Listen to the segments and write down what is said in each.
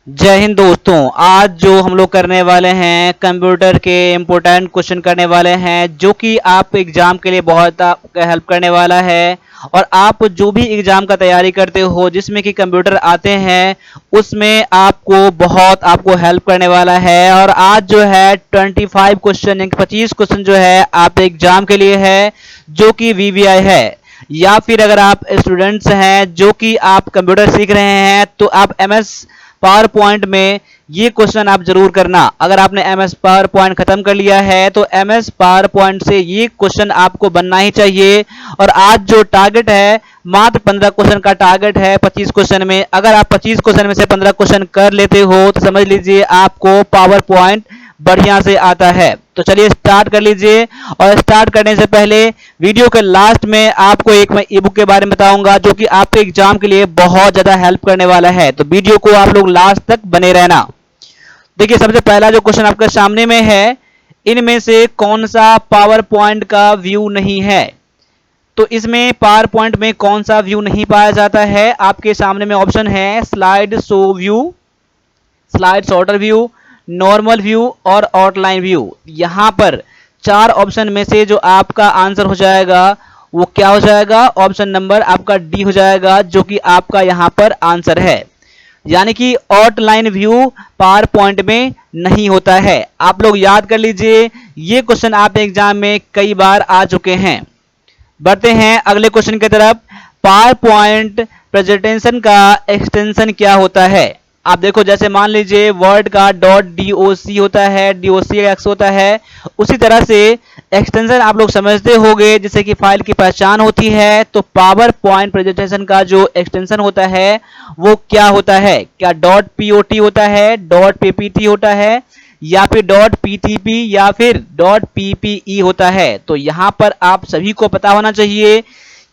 जय हिंद दोस्तों। आज जो हम लोग करने वाले हैं कंप्यूटर के इम्पोर्टेंट क्वेश्चन करने वाले हैं जो कि आप एग्जाम के लिए बहुत हेल्प करने वाला है। और आप जो भी एग्जाम का तैयारी करते हो जिसमें कि कंप्यूटर आते हैं उसमें आपको हेल्प करने वाला है। और आज जो है 25 क्वेश्चन यानी 25 क्वेश्चन जो है आप एग्जाम के लिए है जो कि वीवीआई है। या फिर अगर आप स्टूडेंट्स हैं जो कि आप कंप्यूटर सीख रहे हैं तो आप एमएस पावर पॉइंट में ये क्वेश्चन आप जरूर करना। अगर आपने एमएस पावर पॉइंट खत्म कर लिया है तो एमएस पावर पॉइंट से ये क्वेश्चन आपको बनना ही चाहिए। और आज जो टारगेट है मात्र 15 क्वेश्चन का टारगेट है 25 क्वेश्चन में। अगर आप 25 क्वेश्चन में से 15 क्वेश्चन कर लेते हो तो समझ लीजिए आपको पावर पॉइंट बढ़िया से आता है। तो चलिए स्टार्ट कर लीजिए। और स्टार्ट करने से पहले वीडियो के लास्ट में आपको एक मैं ई बुक के बारे में बताऊंगा जो कि आपके एग्जाम के लिए बहुत ज्यादा हेल्प करने वाला है। तो वीडियो को आप लोग लास्ट तक बने रहना। देखिए सबसे पहला जो क्वेश्चन आपके सामने में है, इनमें से कौन सा पावर पॉइंट का व्यू नहीं है। तो इसमें पावर पॉइंट में कौन सा व्यू नहीं पाया जाता है। आपके सामने में ऑप्शन है slide show view, slide shorter view, normal view और आउटलाइन व्यू। यहां पर चार ऑप्शन में से जो आपका आंसर हो जाएगा वो क्या हो जाएगा, ऑप्शन नंबर आपका डी हो जाएगा जो कि आपका यहां पर आंसर है। यानी कि आउटलाइन व्यू पावर पॉइंट में नहीं होता है। आप लोग याद कर लीजिए, ये क्वेश्चन आप एग्जाम में कई बार आ चुके हैं। बढ़ते हैं अगले क्वेश्चन की तरफ। पावर पॉइंट प्रेजेंटेशन का एक्सटेंशन क्या होता है। आप देखो जैसे मान लीजिए वर्ड का .doc होता है, docx होता है, उसी तरह से एक्सटेंशन आप लोग समझते होंगे जैसे कि फाइल की पहचान होती है। तो पावर पॉइंट प्रेजेंटेशन का जो एक्सटेंशन होता है वो क्या होता है, क्या .pot होता है, .ppt होता है या फिर .ptp या फिर .ppe होता है। तो यहां पर आप सभी को पता होना चाहिए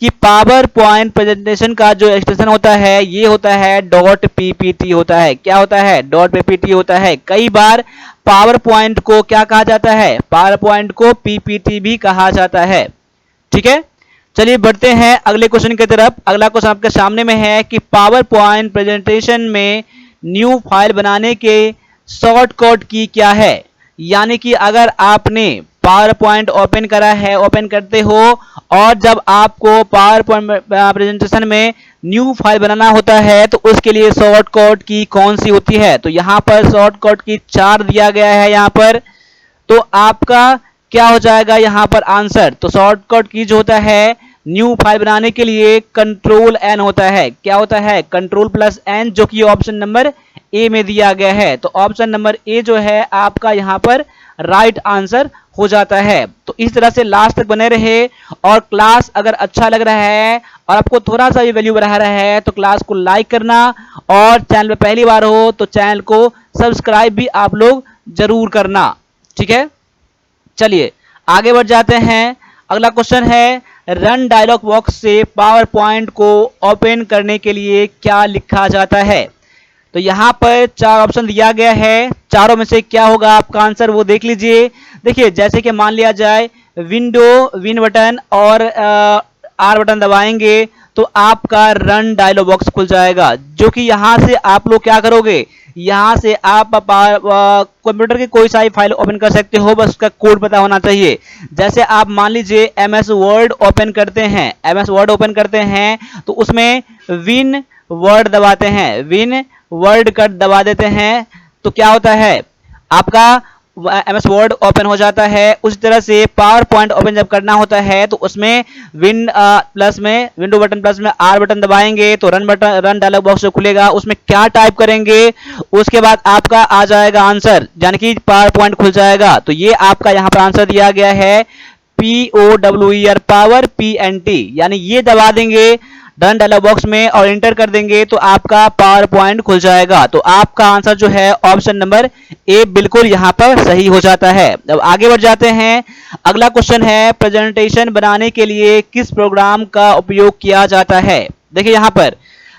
कि पावर पॉइंट प्रेजेंटेशन का जो एक्सटेंशन होता है ये होता है .ppt होता है। क्या होता है, .ppt होता है। कई बार पावर पॉइंट को क्या कहा जाता है, पावर पॉइंट को ppt भी कहा जाता है। ठीक है, चलिए बढ़ते हैं अगले क्वेश्चन की तरफ। अगला क्वेश्चन आपके सामने में है कि पावर पॉइंट प्रेजेंटेशन में न्यू फाइल बनाने के शॉर्टकट की क्या है। यानी कि अगर आपने पावर पॉइंट ओपन करा है, ओपन करते हो और जब आपको पावर पॉइंट प्रेजेंटेशन में न्यू फाइल बनाना होता है तो उसके लिए शॉर्टकट की कौन सी होती है। तो यहां पर शॉर्टकट की 4 दिया गया है यहां पर। तो आपका क्या हो जाएगा यहां पर आंसर। तो शॉर्टकट की जो होता है न्यू फाइल बनाने के लिए कंट्रोल एन होता है। क्या होता है, कंट्रोल प्लस एन, जो कि ऑप्शन नंबर ए में दिया गया है। तो ऑप्शन नंबर ए जो है आपका यहां पर राइट आंसर हो जाता है। तो इस तरह से लास्ट तक बने रहे। और क्लास अगर अच्छा लग रहा है और आपको थोड़ा सा भी वैल्यू बढ़ा रहा है तो क्लास को लाइक करना, और चैनल पे पहली बार हो तो चैनल को सब्सक्राइब भी आप लोग जरूर करना। ठीक है, चलिए आगे बढ़ जाते हैं। अगला क्वेश्चन है, रन डायलॉग बॉक्स से पावर पॉइंट को ओपन करने के लिए क्या लिखा जाता है। तो यहां पर 4 ऑप्शन दिया गया है, चारों में से क्या होगा आपका आंसर वो देख लीजिए। देखिए जैसे कि मान लिया जाए विन बटन और आर बटन दबाएंगे तो आपका रन डायलॉग बॉक्स खुल जाएगा, जो कि यहां से आप लोग क्या करोगे, यहां से आप कंप्यूटर की कोई सा फाइल ओपन कर सकते हो, बस उसका कोड पता होना चाहिए। जैसे आप मान लीजिए एमएस वर्ड ओपन करते हैं, एमएस वर्ड ओपन करते हैं तो उसमें विन वर्ड दबाते हैं, विन वर्ड कट दबा देते हैं तो क्या होता है आपका एमएस वर्ड ओपन हो जाता है। उसी तरह से पावर पॉइंट ओपन जब करना होता है तो उसमें विंडो बटन प्लस में आर बटन दबाएंगे तो रन डायलॉग बॉक्स जो खुलेगा उसमें क्या टाइप करेंगे उसके बाद आपका आ जाएगा आंसर, यानी कि पावर पॉइंट खुल जाएगा। तो ये आपका यहाँ पर आंसर दिया गया है POWER पावर PNT, यानी ये दबा देंगे डन डायलॉग बॉक्स में और एंटर कर देंगे तो आपका पावर पॉइंट खुल जाएगा। तो आपका आंसर जो है ऑप्शन नंबर ए बिल्कुल यहां पर सही हो जाता है। अब आगे बढ़ जाते हैं। अगला क्वेश्चन है, प्रेजेंटेशन बनाने के लिए किस प्रोग्राम का उपयोग किया जाता है। देखिए यहां पर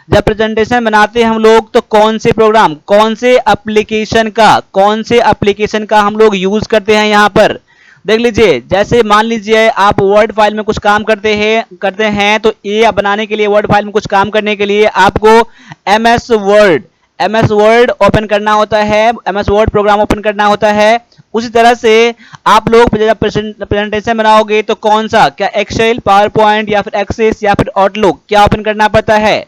जब प्रेजेंटेशन बनाते हैं हम लोग तो कौन से प्रोग्राम, कौन से एप्लीकेशन का हम लोग यूज करते हैं यहां पर देख लीजिए। जैसे मान लीजिए आप वर्ड फाइल में कुछ काम करते हैं तो ये बनाने के लिए, वर्ड फाइल में कुछ काम करने के लिए आपको एमएस MS वर्ड ओपन करना होता है, MS वर्ड प्रोग्राम ओपन करना होता है, उसी तरह से आप लोग जब प्रेजेंटेशन बनाओगे तो कौन सा, क्या एक्सेल, पावर पॉइंट या फिर एक्सेस या फिर आउटलुक, क्या ओपन करना पड़ता है।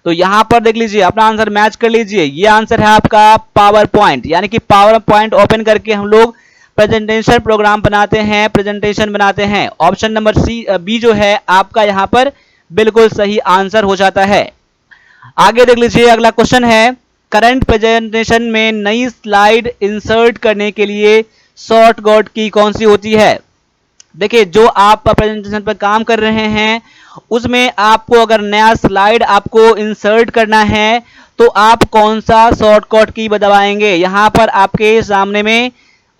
तो यहाँ पर देख लीजिए, अपना आंसर मैच कर लीजिए। ये आंसर है आपका पावर पॉइंट, यानी कि पावर पॉइंट ओपन करके हम लोग प्रेजेंटेशन प्रोग्राम बनाते हैं, प्रेजेंटेशन बनाते हैं। ऑप्शन नंबर बी जो है आपका यहाँ पर बिल्कुल सही आंसर हो जाता है। आगे देख लीजिए, अगला क्वेश्चन है, करंट प्रेजेंटेशन में नई स्लाइड इंसर्ट करने के लिए शॉर्टकट की कौन सी होती है। देखिए, जो आप प्रेजेंटेशन पर काम कर रहे हैं उसमें आपको अगर नया स्लाइड आपको इंसर्ट करना है तो आप कौन सा शॉर्टकट की दबाएंगे। यहां पर आपके सामने में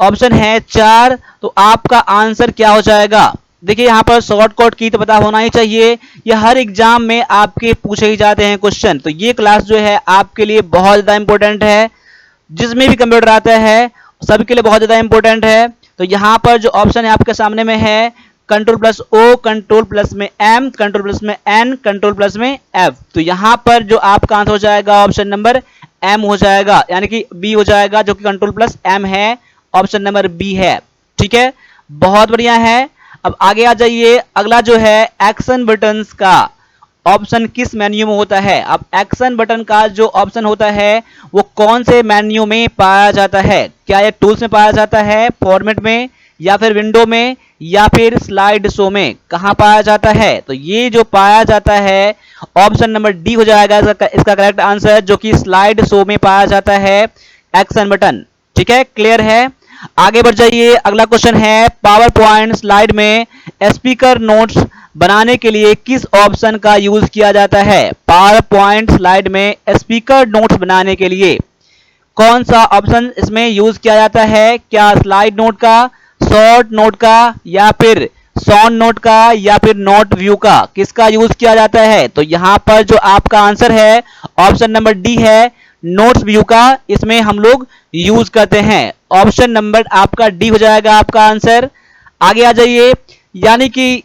ऑप्शन है 4, तो आपका आंसर क्या हो जाएगा। देखिए, यहाँ पर शॉर्टकट की तो पता होना ही चाहिए, ये हर एग्जाम में आपके पूछे ही जाते हैं क्वेश्चन। तो ये क्लास जो है आपके लिए बहुत ज़्यादा इंपॉर्टेंट है, जिसमें भी कंप्यूटर आता है सबके लिए बहुत ज़्यादा इंपॉर्टेंट है। तो यहाँ पर जो ऑप्शन है आपके सामने में है control plus O, control plus में एम, कंट्रोल प्लस में एन, कंट्रोल प्लस में एफ। तो यहाँ पर जो आपका आंसर हो जाएगा ऑप्शन नंबर एम हो जाएगा, यानी कि बी हो जाएगा, जो कि कंट्रोल प्लस एम है, ऑप्शन नंबर बी है। ठीक है, बहुत बढ़िया है। अब आगे आ जाइए, अगला जो है एक्शन बटन्स का ऑप्शन किस मेन्यू में होता है। अब एक्शन बटन का जो ऑप्शन होता है वो कौन से मेन्यू में पाया जाता है। क्या ये टूल्स में पाया जाता है, फॉर्मेट में, या फिर विंडो में, या फिर स्लाइड शो में, कहां पाया जाता है। तो ये जो पाया जाता है ऑप्शन नंबर डी हो जाएगा इसका करेक्ट आंसर, जो कि स्लाइड शो में पाया जाता है एक्शन बटन। ठीक है, क्लियर है। आगे बढ़ जाइए, अगला क्वेश्चन है, पावर पॉइंट स्लाइड में स्पीकर नोट्स बनाने के लिए किस ऑप्शन का यूज किया जाता है। पावर पॉइंट स्लाइड में स्पीकर नोट्स बनाने के लिए कौन सा ऑप्शन इसमें यूज किया जाता है। क्या स्लाइड नोट का, शॉर्ट नोट का, या फिर साउंड नोट का, या फिर नोट व्यू का, किसका यूज किया जाता है। तो यहां पर जो आपका आंसर है ऑप्शन नंबर डी है, नोट्स व्यू का इसमें हम लोग यूज करते हैं। ऑप्शन नंबर आपका डी हो जाएगा आपका आंसर। आगे आ जाइए, यानी कि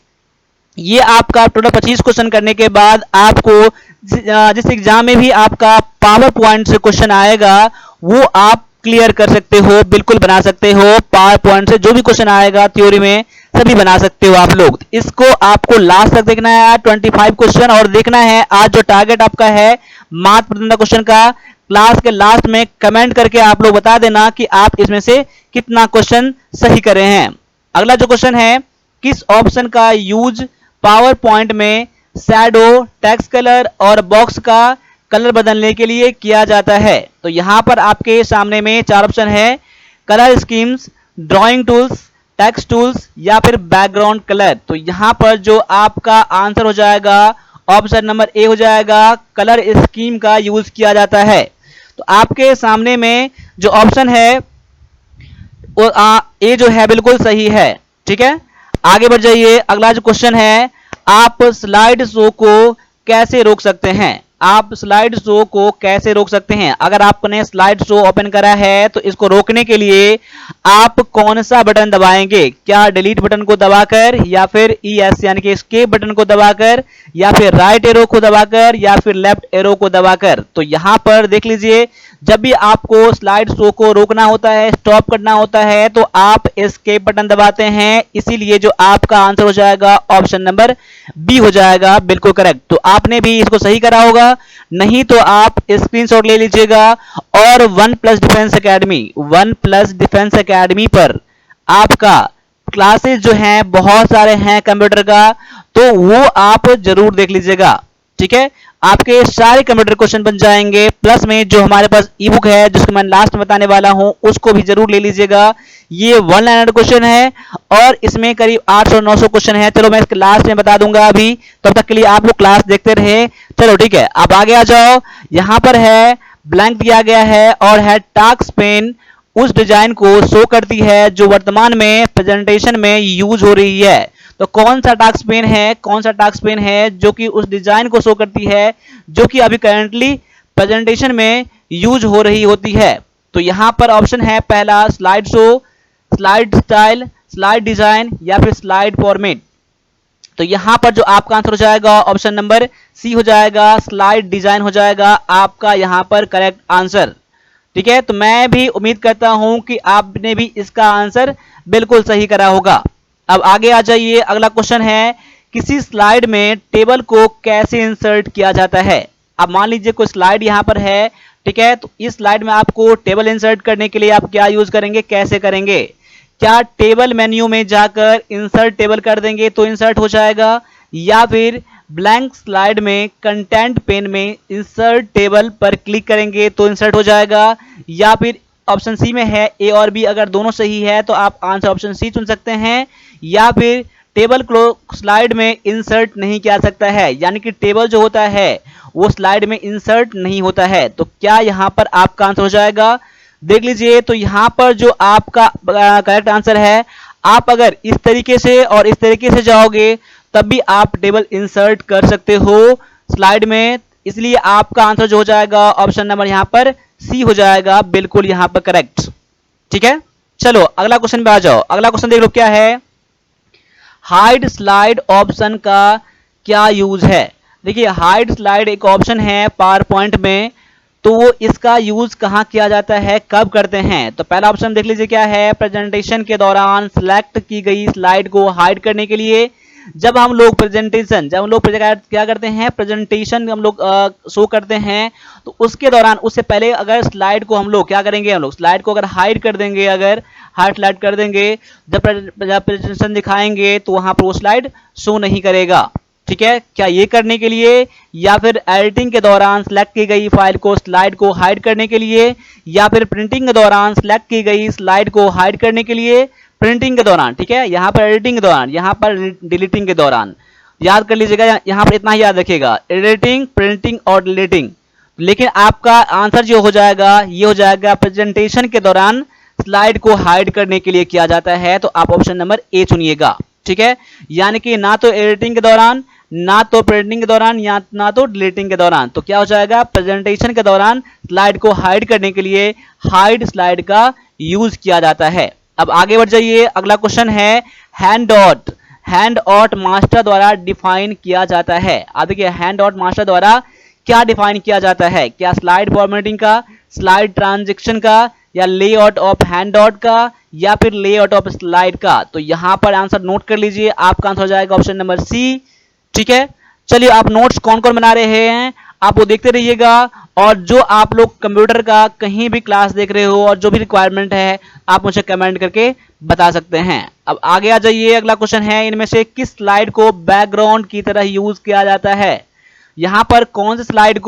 ये आपका टोटल 25 क्वेश्चन करने के बाद आपको जिस एग्जाम में भी आपका पावर पॉइंट से क्वेश्चन आएगा वो आप क्लियर कर सकते हो, बिल्कुल बना सकते हो। पावर पॉइंट से जो भी क्वेश्चन आएगा थ्योरी में सभी बना सकते हो आप लोग। इसको आपको लास्ट तक देखना है, 25 क्वेश्चन, और देखना है आज जो टारगेट आपका है मात्र 15 क्वेश्चन का। क्लास के लास्ट में कमेंट करके आप लोग बता देना कि आप इसमें से कितना क्वेश्चन सही कर रहे हैं। अगला जो क्वेश्चन है, किस ऑप्शन का यूज पावर पॉइंट में शैडो, टेक्स्ट कलर और बॉक्स का कलर बदलने के लिए किया जाता है। तो यहां पर आपके सामने में 4 ऑप्शन है, colour schemes, drawing tools, text tools, या फिर बैकग्राउंड कलर। तो यहां पर जो आपका आंसर हो जाएगा ऑप्शन नंबर ए हो जाएगा, कलर स्कीम का यूज किया जाता है। तो आपके सामने में जो ऑप्शन है वो ए जो है बिल्कुल सही है। ठीक है, आगे बढ़ जाइए, अगला जो क्वेश्चन है, आप स्लाइड शो को कैसे रोक सकते हैं। आप स्लाइड शो को कैसे रोक सकते हैं। अगर आपने स्लाइड शो ओपन करा है तो इसको रोकने के लिए आप कौन सा बटन दबाएंगे। क्या डिलीट बटन को दबाकर, या फिर ES यानी कि एस्केप बटन को दबाकर, या फिर राइट एरो को दबाकर, या फिर लेफ्ट एरो को दबाकर। तो यहां पर देख लीजिए, जब भी आपको स्लाइड शो को रोकना होता है, स्टॉप करना होता है, तो आप एस्केप बटन दबाते हैं। इसीलिए जो आपका आंसर हो जाएगा ऑप्शन नंबर बी हो जाएगा, बिल्कुल करेक्ट। तो आपने भी इसको सही करा होगा, नहीं तो आप स्क्रीनशॉट ले लीजिएगा और वन प्लस डिफेंस एकेडमी पर आपका क्लासेस जो हैं बहुत सारे हैं कंप्यूटर का, तो वो आप जरूर देख लीजिएगा। ठीक है, आपके सारे कंप्यूटर क्वेश्चन बन जाएंगे, प्लस में जो हमारे पास ई बुक है जिसको मैं लास्ट में बताने वाला हूं उसको भी जरूर ले लीजिएगा। ये 1 लाइनर क्वेश्चन है और इसमें करीब 800-900 क्वेश्चन है। चलो मैं इसके लास्ट में बता दूंगा, अभी तब तक के लिए आप लोग क्लास देखते रहे। चलो ठीक है, अब आगे आ जाओ। यहां पर है ब्लैंक दिया गया है और है टास्क पेन उस डिजाइन को शो करती है जो वर्तमान में प्रेजेंटेशन में यूज हो रही है। तो कौन सा टास्क पेन है जो कि उस डिजाइन को शो करती है जो कि अभी करंटली प्रेजेंटेशन में यूज हो रही होती है। तो यहां पर ऑप्शन है पहला slide show, slide style, slide design, या फिर स्लाइड फॉर्मेट। तो यहां पर जो आपका आंसर हो जाएगा ऑप्शन नंबर सी हो जाएगा, स्लाइड डिजाइन हो जाएगा आपका यहां पर करेक्ट आंसर। ठीक है, तो मैं भी उम्मीद करता हूं कि आपने भी इसका आंसर बिल्कुल सही करा होगा। अब आगे आ जाइए, अगला क्वेश्चन है किसी स्लाइड में टेबल को कैसे इंसर्ट किया जाता है। अब मान लीजिए कोई स्लाइड यहां पर है, ठीक है, तो इस स्लाइड में आपको टेबल इंसर्ट करने के लिए आप क्या यूज करेंगे, कैसे करेंगे? क्या टेबल मेन्यू में जाकर इंसर्ट टेबल कर देंगे तो इंसर्ट हो जाएगा, या फिर ब्लैंक स्लाइड में कंटेंट पेन में इंसर्ट टेबल पर क्लिक करेंगे तो इंसर्ट हो जाएगा, या फिर ऑप्शन सी में है ए और बी, अगर दोनों सही है तो आप आंसर ऑप्शन सी चुन सकते हैं, या फिर टेबल को स्लाइड में इंसर्ट नहीं किया सकता है, यानी कि टेबल जो होता है वो स्लाइड में इंसर्ट नहीं होता है। तो क्या यहां पर आपका आंसर हो जाएगा, देख लीजिए, तो यहां पर जो आपका करेक्ट आंसर है, आप अगर इस तरीके से और इस तरीके से जाओगे तब भी आप टेबल इंसर्ट कर सकते हो स्लाइड में, इसलिए आपका आंसर जो हो जाएगा ऑप्शन नंबर यहां पर सी हो जाएगा, बिल्कुल यहां पर करेक्ट। ठीक है, चलो अगला क्वेश्चन पे आ जाओ। अगला क्वेश्चन देख लो क्या है, हाइड स्लाइड ऑप्शन का क्या यूज है। देखिए, हाइड स्लाइड एक ऑप्शन है पावर पॉइंट में, तो वो इसका यूज कहां किया जाता है, कब करते हैं? तो पहला ऑप्शन देख लीजिए क्या है, प्रेजेंटेशन के दौरान सिलेक्ट की गई स्लाइड को हाइड करने के लिए। जब हम लोग क्या करते हैं, प्रेजेंटेशन हम लोग शो करते हैं, तो उसके दौरान उससे पहले अगर स्लाइड को हम लोग क्या करेंगे, हम लोग स्लाइड को अगर हाइड कर देंगे, अगर हाइड स्लाइड कर देंगे, जब प्रेजेंटेशन दिखाएंगे तो वहां पर वो स्लाइड शो नहीं करेगा। ठीक है, क्या ये करने के लिए, या फिर एडिटिंग के दौरान सिलेक्ट की गई फाइल को स्लाइड को हाइड करने के लिए, या फिर प्रिंटिंग के दौरान सिलेक्ट की गई स्लाइड को हाइड करने के लिए, प्रिंटिंग के दौरान, ठीक है, यहां पर एडिटिंग के दौरान, यहां पर डिलीटिंग के दौरान। याद कर लीजिएगा, यहां पर इतना ही याद रखिएगा, एडिटिंग, प्रिंटिंग और डिलीटिंग। लेकिन आपका आंसर जो हो जाएगा ये हो जाएगा प्रेजेंटेशन के दौरान स्लाइड को हाइड करने के लिए किया जाता है, तो आप ऑप्शन नंबर ए चुनिएगा। ठीक है, यानी कि ना तो एडिटिंग के दौरान, ना तो प्रिंटिंग के दौरान, या ना तो डिलीटिंग के दौरान, तो क्या हो जाएगा, प्रेजेंटेशन के दौरान स्लाइड को हाइड करने के लिए हाइड स्लाइड का यूज किया जाता है। अब आगे बढ़ जाइए, अगला क्वेश्चन है हैंड आउट मास्टर द्वारा डिफाइन किया जाता है। अब देखिए, हैंड आउट मास्टर द्वारा क्या डिफाइन किया जाता है, क्या स्लाइड फॉर्मेटिंग का, स्लाइड ट्रांजेक्शन का, या लेआउट ऑफ हैंडआउट का, या फिर लेआउट ऑफ स्लाइड का? तो यहां पर आंसर नोट कर लीजिए, आपका आंसर हो जाएगा ऑप्शन नंबर सी। ठीक है, चलिए आप नोट्स कौन कौन बना रहे हैं आप वो देखते रहिएगा, और जो आप लोग कंप्यूटर का कहीं भी क्लास देख रहे हो और जो भी रिक्वायरमेंट है आप मुझे कमेंट करके बता सकते हैं। अब आगे आ जाइए, अगला क्वेश्चन है, इनमें से किस स्लाइड को बैकग्राउंड की तरह यूज किया जाता है। यहां पर कौन से स्लाइड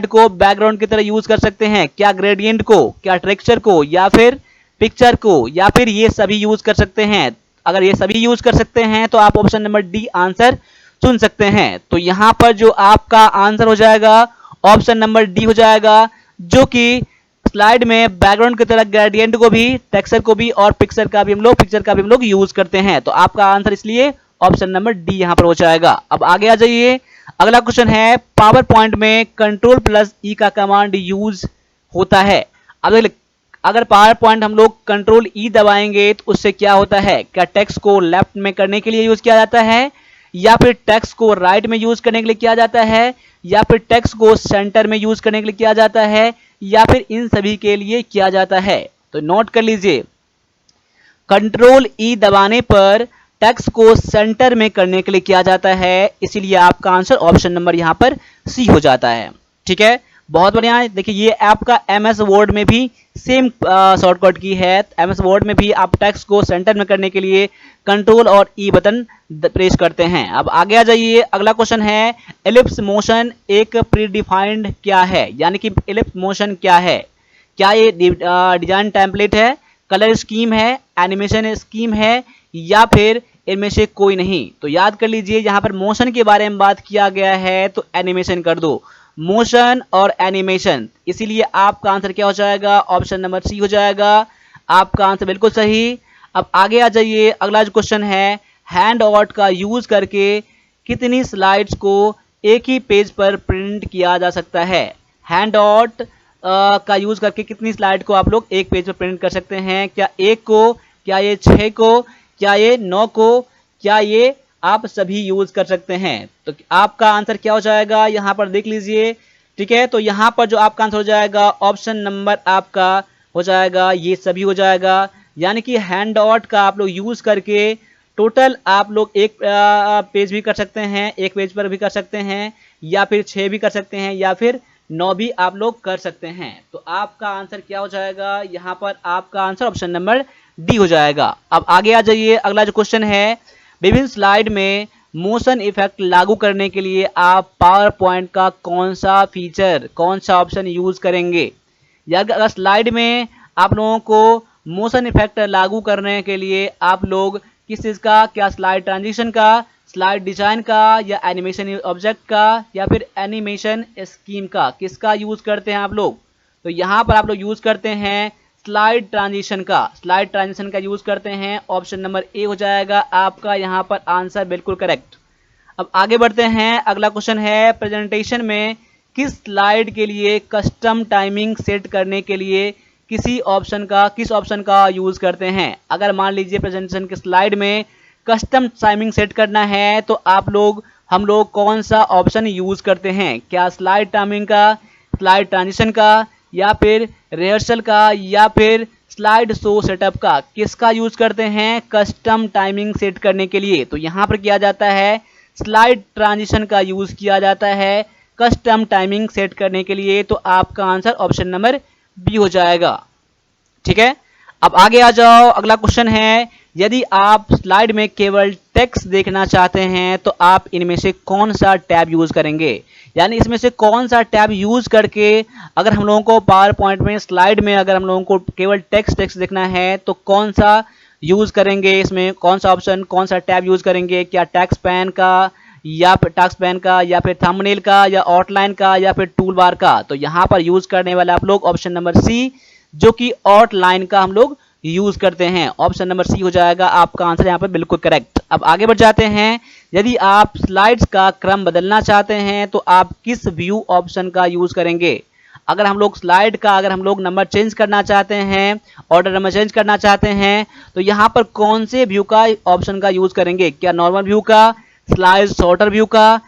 को बैकग्राउंड की तरह यूज कर सकते हैं, क्या ग्रेडियंट को, क्या टेक्सचर को, या फिर पिक्चर को, या फिर ये सभी यूज कर सकते हैं? अगर ये सभी यूज कर सकते हैं तो आप ऑप्शन नंबर डी आंसर चुन सकते हैं। तो यहां पर जो आपका आंसर हो जाएगा ऑप्शन नंबर डी हो जाएगा, जो कि स्लाइड में बैकग्राउंड की तरह ग्रेडियंट को भी, टेक्सचर को भी और पिक्चर का भी हम लोग यूज करते हैं। तो आपका आंसर इसलिए ऑप्शन नंबर डी यहां पर हो जाएगा। अब आगे आ जाइए, अगला क्वेश्चन है, पावर पॉइंट में कंट्रोल प्लस ई का कमांड यूज होता है। अगर पावर पॉइंट हम लोग कंट्रोल ई दबाएंगे तो उससे क्या होता है, क्या टेक्स्ट को लेफ्ट में करने के लिए यूज किया जाता है, या फिर टेक्स्ट को राइट में यूज करने के लिए किया जाता है, या फिर टेक्स्ट को सेंटर में यूज करने के लिए किया जाता है, या फिर इन सभी के लिए किया जाता है? तो नोट कर लीजिए, कंट्रोल ई दबाने पर टेक्स्ट को सेंटर में करने के लिए किया जाता है, इसीलिए आपका आंसर ऑप्शन नंबर यहां पर सी हो जाता है। ठीक है, बहुत बढ़िया है। देखिए, ये आपका एमएस वर्ड में भी सेम शॉर्टकट की है। एमएस वर्ड में भी आप टेक्स्ट को सेंटर में करने के लिए कंट्रोल और ई बटन प्रेस करते हैं। अब आगे आ जाइए, अगला क्वेश्चन है, एलिप्स मोशन एक प्रीडिफाइंड क्या है, यानी कि एलिप्स मोशन क्या है? क्या ये डिजाइन टेम्पलेट है, कलर स्कीम है, एनिमेशन स्कीम है, या फिर इनमें से कोई नहीं? तो याद कर लीजिए, यहां पर मोशन के बारे में बात किया गया है तो एनिमेशन कर दो, मोशन और एनिमेशन, इसीलिए आपका आंसर क्या हो जाएगा, ऑप्शन नंबर सी हो जाएगा। आपका आंसर बिल्कुल सही। अब आगे आ जाइए, अगला जो क्वेश्चन है, हैंड आउट का यूज करके कितनी स्लाइड्स को एक ही पेज पर प्रिंट किया जा सकता है? हैंड आउट का यूज करके कितनी स्लाइड को आप लोग एक पेज पर प्रिंट कर सकते हैं? क्या एक को, क्या ये 6 को, क्या ये 9 को, क्या ये आप सभी यूज कर सकते हैं। तो आपका आंसर क्या हो जाएगा यहाँ पर देख लीजिए। ठीक है, तो यहाँ पर जो आपका आंसर हो जाएगा ऑप्शन नंबर आपका हो जाएगा ये सभी हो जाएगा। यानी कि हैंड आउट का आप लोग यूज करके टोटल आप लोग एक पेज भी कर सकते हैं, एक पेज पर भी कर सकते हैं, या फिर 6 भी कर सकते हैं, या फिर 9 भी आप लोग कर सकते हैं। तो आपका आंसर क्या हो जाएगा यहाँ पर, आपका आंसर ऑप्शन नंबर डी हो जाएगा। अब आगे आ जाइए, अगला जो क्वेश्चन है, विभिन्न स्लाइड में मोशन इफेक्ट लागू करने के लिए आप पावर पॉइंट का कौन सा फीचर, कौन सा ऑप्शन यूज करेंगे। या अगर स्लाइड में आप लोगों को मोशन इफेक्ट लागू करने के लिए आप लोग किस चीज का, क्या स्लाइड ट्रांजिशन का, स्लाइड डिजाइन का, या एनिमेशन ऑब्जेक्ट का, या फिर एनिमेशन स्कीम का, किसका यूज करते हैं आप लोग। तो यहाँ पर आप लोग यूज करते हैं स्लाइड ट्रांजिशन का, स्लाइड ट्रांजिशन का यूज करते हैं। ऑप्शन नंबर ए हो जाएगा आपका यहाँ पर आंसर बिल्कुल करेक्ट। अब आगे बढ़ते हैं, अगला क्वेश्चन है, प्रेजेंटेशन में किस स्लाइड के लिए कस्टम टाइमिंग सेट करने के लिए किस ऑप्शन का यूज करते हैं। अगर मान लीजिए प्रेजेंटेशन के स्लाइड में कस्टम टाइमिंग सेट करना है तो हम लोग कौन सा ऑप्शन यूज करते हैं, क्या स्लाइड टाइमिंग का, स्लाइड ट्रांजिशन का, या फिर रिहर्सल का, या फिर स्लाइड शो सेटअप का, किसका यूज करते हैं कस्टम टाइमिंग सेट करने के लिए। तो यहाँ पर किया जाता है स्लाइड ट्रांजिशन का यूज किया जाता है कस्टम टाइमिंग सेट करने के लिए। तो आपका आंसर ऑप्शन नंबर बी हो जाएगा। ठीक है, अब आगे आ जाओ, अगला क्वेश्चन है, यदि आप स्लाइड में केवल टेक्स्ट देखना चाहते हैं तो आप इनमें से कौन सा टैब यूज करेंगे। यानी इसमें से कौन सा टैब यूज करके अगर हम लोगों को पावर पॉइंट में स्लाइड में अगर हम लोगों को केवल टेक्स्ट देखना है तो कौन सा यूज करेंगे, इसमें कौन सा ऑप्शन, कौन सा टैब यूज करेंगे, क्या टेक्स्ट पैन का, या फिर टास्क पैन का, या फिर थंबनेल का, या आउटलाइन का, या फिर टूल बार का। तो यहाँ पर यूज करने वाले आप लोग ऑप्शन नंबर सी, जो कि आउटलाइन का हम लोग यूज करते हैं। ऑप्शन नंबर सी हो जाएगा आपका आंसर यहाँ पर बिल्कुल करेक्ट। अब आगे बढ़ जाते हैं, यदि आप स्लाइड्स का क्रम बदलना चाहते हैं तो आप किस व्यू ऑप्शन का यूज करेंगे। अगर हम लोग स्लाइड का अगर हम लोग नंबर चेंज करना चाहते हैं, ऑर्डर नंबर चेंज करना चाहते हैं, तो यहाँ पर कौन से व्यू का ऑप्शन का यूज करेंगे, क्या नॉर्मल व्यू का, स्लाइड सॉर्टर व्यू का,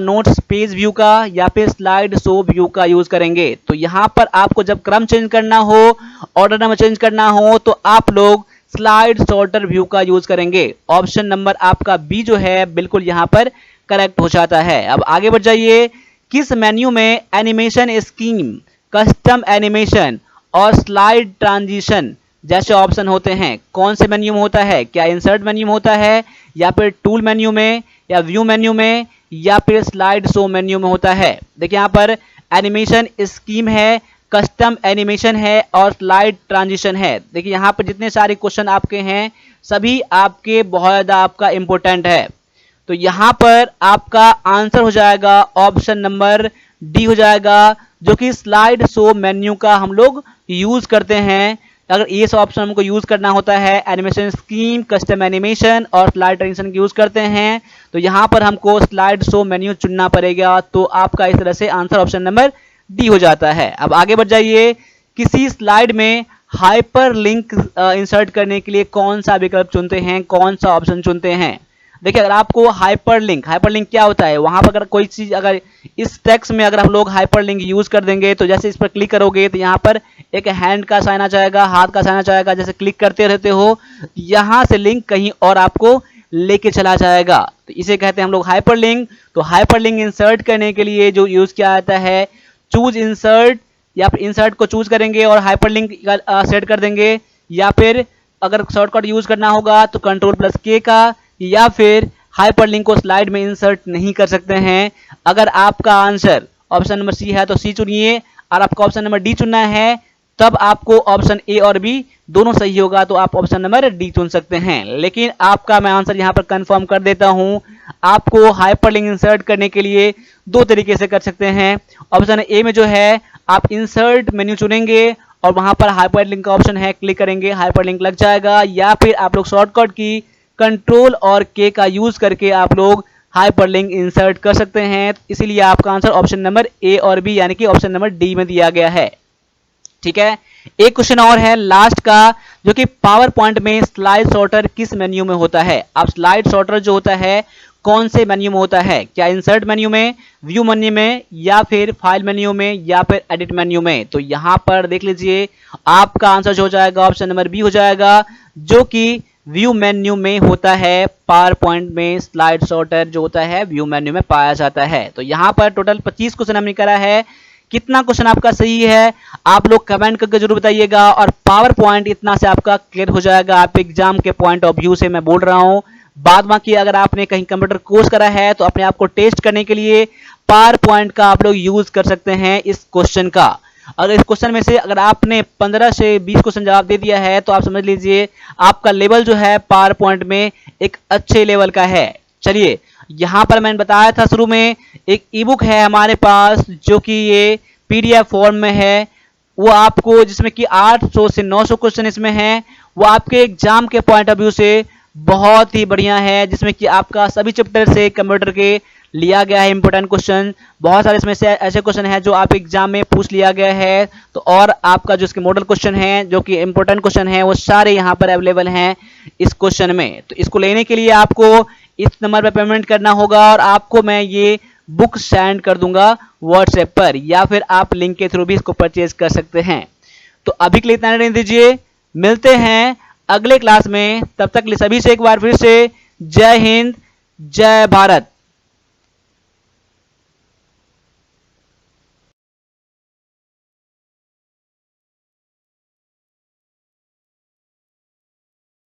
नोट्स पेज व्यू का, या फिर स्लाइड शो व्यू का यूज करेंगे। तो यहाँ पर आपको जब क्रम चेंज करना हो, ऑर्डर नंबर चेंज करना हो, तो आप लोग स्लाइड सॉर्टर व्यू का यूज करेंगे। ऑप्शन नंबर आपका बी जो है बिल्कुल यहाँ पर करेक्ट हो जाता है। अब आगे बढ़ जाइए, किस मेन्यू में एनिमेशन स्कीम, कस्टम एनिमेशन और स्लाइड ट्रांजिशन जैसे ऑप्शन होते हैं, कौन से मेन्यू में होता है, क्या इंसर्ट मेन्यू में होता है, या फिर टूल मेन्यू में, या व्यू मेन्यू में, या फिर स्लाइड शो मेन्यू में होता है। देखिए यहाँ पर एनिमेशन स्कीम है, कस्टम एनिमेशन है और स्लाइड ट्रांजिशन है। देखिए यहाँ पर जितने सारे क्वेश्चन आपके हैं सभी आपके बहुत ज़्यादा आपका इंपॉर्टेंट है। तो यहाँ पर आपका आंसर हो जाएगा ऑप्शन नंबर डी हो जाएगा, जो कि स्लाइड शो मेन्यू का हम लोग यूज करते हैं। अगर ये सब ऑप्शन हमको यूज करना होता है, एनिमेशन स्कीम, कस्टम एनिमेशन और स्लाइड ट्रांजिशन यूज करते हैं, तो यहाँ पर हमको स्लाइड शो मेन्यू चुनना पड़ेगा। तो आपका इस तरह से आंसर ऑप्शन नंबर डी हो जाता है। अब आगे बढ़ जाइए, किसी स्लाइड में हाइपर लिंक इंसर्ट करने के लिए कौन सा विकल्प चुनते हैं, कौन सा ऑप्शन चुनते हैं। देखिए अगर आपको हाइपर लिंक क्या होता है, वहां पर अगर कोई चीज अगर इस टेक्स्ट में अगर हम लोग हाइपर लिंक यूज कर देंगे तो जैसे इस पर क्लिक करोगे तो यहाँ पर एक हैंड का साइन आ जाएगा, हाथ का साइन आ जाएगा, जैसे क्लिक करते रहते हो यहाँ से लिंक कहीं और आपको लेके चला जाएगा। तो इसे कहते हैं हम लोग हाइपर लिंक। तो हाइपर लिंक इंसर्ट करने के लिए जो यूज किया जाता है, चूज इंसर्ट, या फिर इंसर्ट को चूज करेंगे और हाइपर लिंक सेट कर देंगे, या फिर अगर शॉर्टकट यूज करना होगा तो Ctrl+K का, या फिर हाइपरलिंक को स्लाइड में इंसर्ट नहीं कर सकते हैं। अगर आपका आंसर ऑप्शन नंबर सी है तो सी चुनिए, और आपका ऑप्शन नंबर डी चुनना है तब आपको ऑप्शन ए और बी दोनों सही होगा तो आप ऑप्शन नंबर डी चुन सकते हैं। लेकिन आपका मैं आंसर यहाँ पर कंफर्म कर देता हूँ, आपको हाइपरलिंक इंसर्ट करने के लिए दो तरीके से कर सकते हैं। ऑप्शन ए में जो है आप इंसर्ट मेन्यू चुनेंगे और वहां पर हाइपरलिंक का ऑप्शन है, क्लिक करेंगे हाइपरलिंक लग जाएगा, या फिर आप लोग शॉर्टकट की कंट्रोल और के का यूज करके आप लोग हाइपरलिंक इंसर्ट कर सकते हैं। इसीलिए आपका आंसर ऑप्शन नंबर ए और बी यानी कि ऑप्शन नंबर डी में दिया गया है। ठीक है, एक क्वेश्चन और है लास्ट का, जो कि पावर पॉइंट में स्लाइड सॉर्टर किस मेन्यू में होता है। अब स्लाइड सॉर्टर जो होता है कौन से मेन्यू में होता है, क्या इंसर्ट मेन्यू में, व्यू मेन्यू में, या फिर फाइल मेन्यू में, या फिर एडिट मेन्यू में। तो यहां पर देख लीजिए आपका आंसर जो हो जाएगा ऑप्शन नंबर बी हो जाएगा, जो कि व्यू मेन्यू में होता है। पावर पॉइंट में स्लाइड सॉर्टर जो होता है व्यू मेन्यू में पाया जाता है। तो यहां पर टोटल 25 क्वेश्चन हमने करा है। कितना क्वेश्चन आपका सही है आप लोग कमेंट करके जरूर बताइएगा, और पावर पॉइंट इतना से आपका क्लियर हो जाएगा। आप एग्जाम के पॉइंट ऑफ व्यू से मैं बोल रहा हूं। बाद बाकी अगर आपने कहीं कंप्यूटर कोर्स करा है तो अपने आप को टेस्ट करने के लिए पावर पॉइंट का आप लोग यूज कर सकते हैं इस क्वेश्चन का। अगर इस क्वेश्चन में से अगर आपने 15 से 20 क्वेश्चन जवाब दे दिया है तो आप समझ लीजिए आपका लेवल जो है पावर पॉइंट में एक अच्छे लेवल का है। चलिए यहां पर मैंने बताया था शुरू में एक ई बुक है हमारे पास जो कि ये पीडीएफ फॉर्म में है, वो आपको जिसमें कि 800 से 900 क्वेश्चन इसमें हैं। वो आपके एग्जाम के पॉइंट ऑफ व्यू से बहुत ही बढ़िया है, जिसमें कि आपका सभी चैप्टर से कंप्यूटर के लिया गया है इंपॉर्टेंट क्वेश्चन। बहुत सारे इसमें से ऐसे क्वेश्चन हैं जो आप एग्जाम में पूछ लिया गया है। तो और आपका जो इसके मॉडल क्वेश्चन है जो कि इंपॉर्टेंट क्वेश्चन है वो सारे यहाँ पर अवेलेबल हैं इस क्वेश्चन में। तो इसको लेने के लिए आपको इस नंबर पर पेमेंट करना होगा और आपको मैं ये बुक सेंड कर दूंगा व्हाट्सएप पर, या फिर आप लिंक के थ्रू भी इसको परचेज कर सकते हैं। तो अभी के लिए इतना रहने दीजिए, मिलते हैं अगले क्लास में। तब तक सभी से एक बार फिर से जय हिंद जय भारत।